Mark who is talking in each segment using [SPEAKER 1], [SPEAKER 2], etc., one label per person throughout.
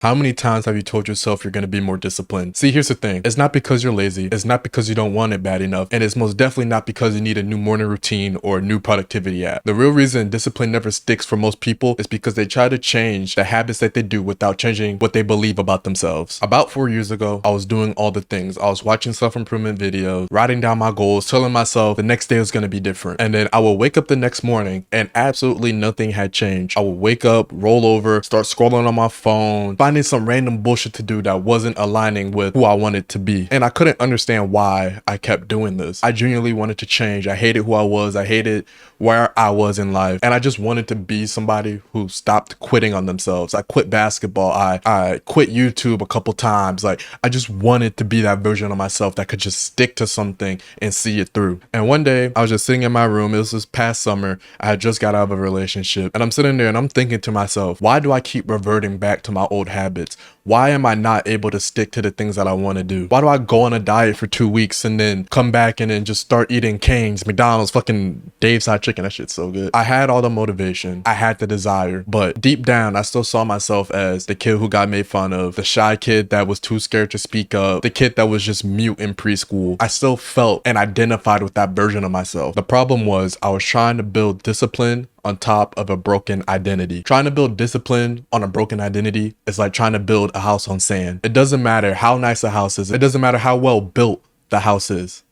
[SPEAKER 1] How many times have you told yourself you're going to be more disciplined? See, here's the thing. It's not because you're lazy. It's not because you don't want it bad enough. And it's most definitely not because you need a new morning routine or a new productivity app. The real reason discipline never sticks for most people is because they try to change the habits that they do without changing what they believe about themselves. About 4 years ago, I was doing all the things. I was watching self-improvement videos, writing down my goals, telling myself the next day was going to be different. And then I would wake up the next morning and absolutely nothing had changed. I would wake up, roll over, start scrolling on my phone, finding some random bullshit to do that wasn't aligning with who I wanted to be. And I couldn't understand why I kept doing this. I genuinely wanted to change. I hated who I was. I hated where I was in life. And I just wanted to be somebody who stopped quitting on themselves. I quit basketball. I quit YouTube a couple times. Like, I just wanted to be that version of myself that could just stick to something and see it through. And one day I was just sitting in my room. It was this past summer. I had just got out of a relationship and I'm sitting there and I'm thinking to myself, why do I keep reverting back to my old habits? Why am I not able to stick to the things that I want to do? Why do I go on a diet for 2 weeks and then come back and then just start eating Cane's, McDonald's, fucking Dave's Hot Chicken? That shit's so good. I had all the motivation. I had the desire, but deep down, I still saw myself as the kid who got made fun of, the shy kid that was too scared to speak up, the kid that was just mute in preschool. I still felt and identified with that version of myself. The problem was I was trying to build discipline on top of a broken identity. Trying to build discipline on a broken identity is like trying to build a house on sand. It doesn't matter how nice a house is. It doesn't matter how well built the house is.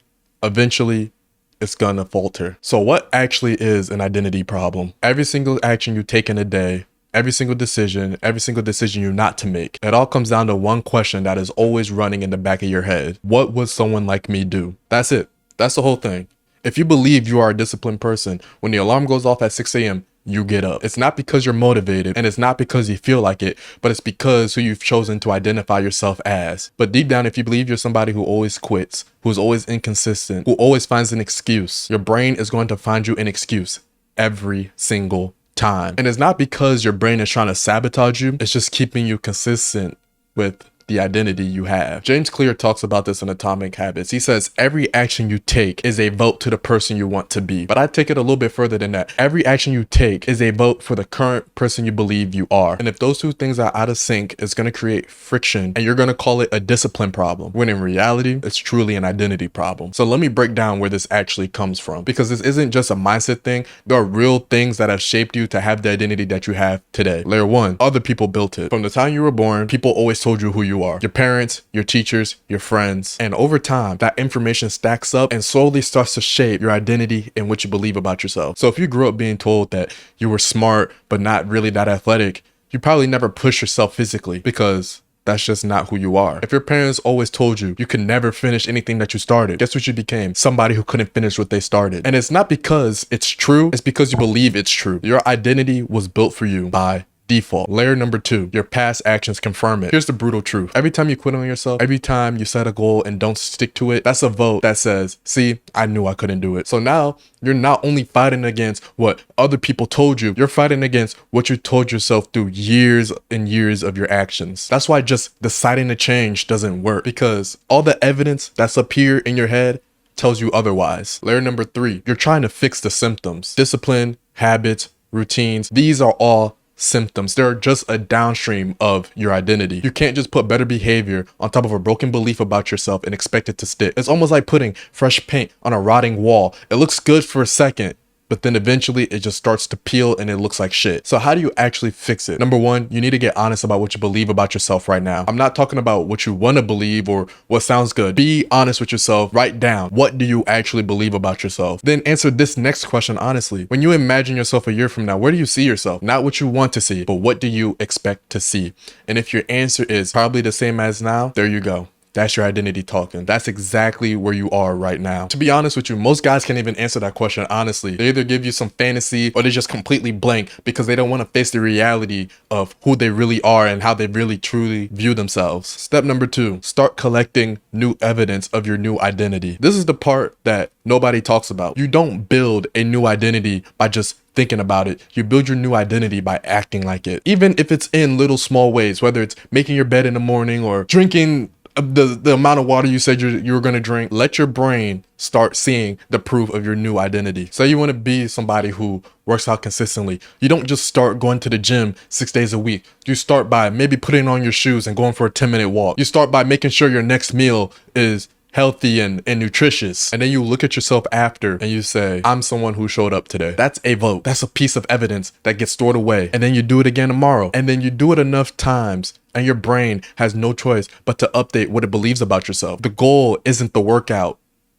[SPEAKER 1] Eventually, it's gonna falter. So what actually is an identity problem? Every single action you take in a day, every single decision you're not to make, it all comes down to one question that is always running in the back of your head. What would someone like me do? That's it. That's the whole thing. If you believe you are a disciplined person, when the alarm goes off at 6 a.m., you get up. It's not because you're motivated and it's not because you feel like it, but it's because who you've chosen to identify yourself as. But deep down, if you believe you're somebody who always quits, who's always inconsistent, who always finds an excuse, your brain is going to find you an excuse every single time. And it's not because your brain is trying to sabotage you, it's just keeping you consistent with the identity you have. James Clear talks about this in Atomic Habits. He says, every action you take is a vote to the person you want to be. But I take it a little bit further than that. Every action you take is a vote for the current person you believe you are. And if those two things are out of sync, it's going to create friction and you're going to call it a discipline problem, when in reality, it's truly an identity problem. So let me break down where this actually comes from, because this isn't just a mindset thing. There are real things that have shaped you to have the identity that you have today. Layer one, other people built it. From the time you were born, people always told you who you are. Your parents, your teachers, your friends. And over time, that information stacks up and slowly starts to shape your identity and what you believe about yourself. So if you grew up being told that you were smart, but not really that athletic, you probably never push yourself physically because that's just not who you are. If your parents always told you you could never finish anything that you started, guess what you became? Somebody who couldn't finish what they started. And it's not because it's true, it's because you believe it's true. Your identity was built for you by default. Layer number two, your past actions confirm it. Here's the brutal truth. Every time you quit on yourself, every time you set a goal and don't stick to it, that's a vote that says, see, I knew I couldn't do it. So now you're not only fighting against what other people told you, you're fighting against what you told yourself through years and years of your actions. That's why just deciding to change doesn't work, because all the evidence that's up here in your head tells you otherwise. Layer number three, you're trying to fix the symptoms. Discipline, habits, routines, these are all symptoms. They're just a downstream of your identity. You can't just put better behavior on top of a broken belief about yourself and expect it to stick. It's almost like putting fresh paint on a rotting wall. It looks good for a second, but then eventually it just starts to peel and it looks like shit. So how do you actually fix it? Number one, you need to get honest about what you believe about yourself right now. I'm not talking about what you want to believe or what sounds good. Be honest with yourself. Write down, what do you actually believe about yourself? Then answer this next question honestly. When you imagine yourself a year from now, where do you see yourself? Not what you want to see, but what do you expect to see? And if your answer is probably the same as now, there you go. That's your identity talking. That's exactly where you are right now. To be honest with you, most guys can't even answer that question honestly. They either give you some fantasy or they just completely blank because they don't want to face the reality of who they really are and how they really truly view themselves. Step number two, start collecting new evidence of your new identity. This is the part that nobody talks about. You don't build a new identity by just thinking about it. You build your new identity by acting like it. Even if it's in little small ways, whether it's making your bed in the morning or drinking the amount of water you said you were going to drink. Let your brain start seeing the proof of your new identity. Say you want to be somebody who works out consistently. You don't just start going to the gym 6 days a week. You start by maybe putting on your shoes and going for a 10-minute walk. You start by making sure your next meal is healthy and nutritious. And then you look at yourself after and you say, I'm someone who showed up today. That's a vote. That's a piece of evidence that gets stored away. And then you do it again tomorrow. And then you do it enough times and your brain has no choice but to update what it believes about yourself. The goal isn't the workout.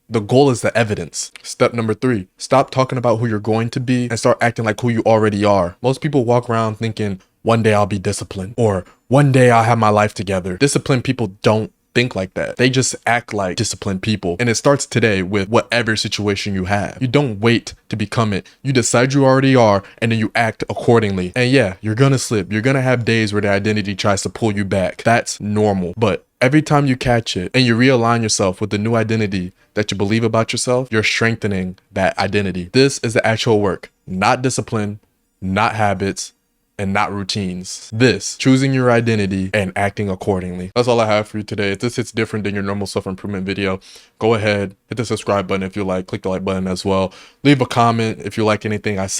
[SPEAKER 1] The goal is the evidence. Step number 3, stop talking about who you're going to be and start acting like who you already are. Most people walk around thinking, one day I'll be disciplined, or one day I'll have my life together. Disciplined people don't think like that. They just act like disciplined people. And it starts today with whatever situation you have. You don't wait to become it. You decide you already are, and then you act accordingly. And yeah, you're gonna slip. You're gonna have days where the identity tries to pull you back. That's normal. But every time you catch it and you realign yourself with the new identity that you believe about yourself, you're strengthening that identity. This is the actual work, not discipline, not habits, and not routines. This, choosing your identity and acting accordingly. That's all I have for you today. If this hits different than your normal self-improvement video, go ahead, hit the subscribe button if you like, click the like button as well. Leave a comment if you like anything I said.